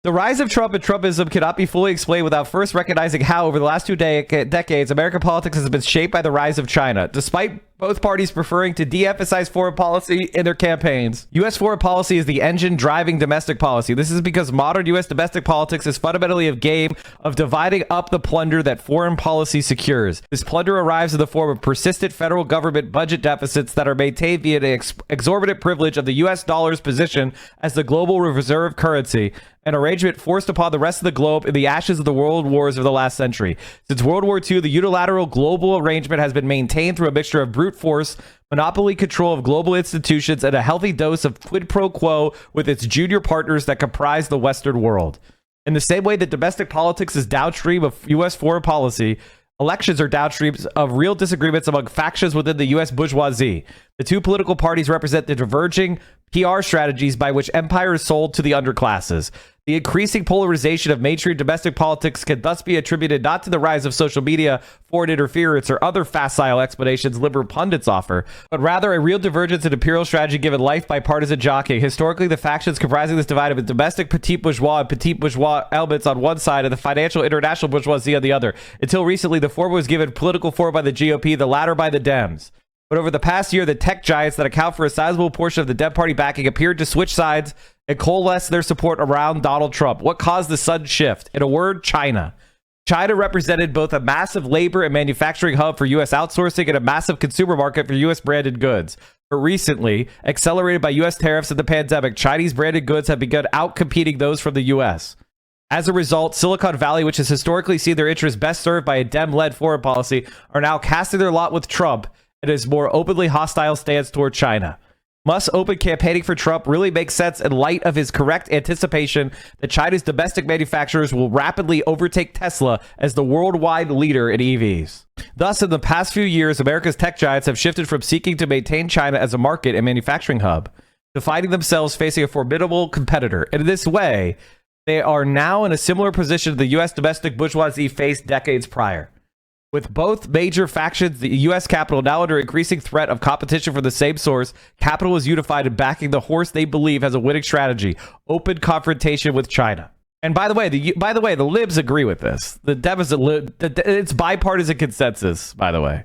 The rise of Trump and Trumpism cannot be fully explained without first recognizing how, over the last two decades, American politics has been shaped by the rise of China. Despite both parties preferring to de-emphasize foreign policy in their campaigns, U.S. foreign policy is the engine driving domestic policy. This is because modern U.S. domestic politics is fundamentally a game of dividing up the plunder that foreign policy secures. This plunder arrives in the form of persistent federal government budget deficits that are maintained via the exorbitant privilege of the U.S. dollar's position as the global reserve currency, an arrangement forced upon the rest of the globe in the ashes of the world wars of the last century. Since World War II, the unilateral global arrangement has been maintained through a mixture of brute force, monopoly control of global institutions, and a healthy dose of quid pro quo with its junior partners that comprise the Western world. In the same way that domestic politics is downstream of U.S. foreign policy, elections are downstreams of real disagreements among factions within the U.S. bourgeoisie. The two political parties represent the diverging PR strategies by which empire is sold to the underclasses. The increasing polarization of mainstream domestic politics can thus be attributed not to the rise of social media, foreign interference, or other facile explanations liberal pundits offer, but rather a real divergence in imperial strategy given life by partisan jockeying. Historically, the factions comprising this divide have been domestic petit bourgeois and petit bourgeois elements on one side and the financial international bourgeoisie on the other. Until recently, the former was given political form by the GOP, the latter by the Dems. But over the past year, the tech giants that account for a sizable portion of the Dem Party backing appeared to switch sides and coalesce their support around Donald Trump. What caused the sudden shift? In a word, China. China represented both a massive labor and manufacturing hub for U.S. outsourcing and a massive consumer market for U.S. branded goods. But recently, accelerated by U.S. tariffs and the pandemic, Chinese branded goods have begun outcompeting those from the U.S. As a result, Silicon Valley, which has historically seen their interests best served by a Dem-led foreign policy, are now casting their lot with Trump and his more openly hostile stance toward China. Musk's open campaigning for Trump really makes sense in light of his correct anticipation that China's domestic manufacturers will rapidly overtake Tesla as the worldwide leader in EVs. Thus, in the past few years, America's tech giants have shifted from seeking to maintain China as a market and manufacturing hub to finding themselves facing a formidable competitor. And in this way, they are now in a similar position the U.S. domestic bourgeoisie faced decades prior. With both major factions, the U.S. capital now under increasing threat of competition from the same source, capital is unified in backing the horse they believe has a winning strategy: open confrontation with China. And by the way, the libs agree with this. The Dems, it's bipartisan consensus, by the way.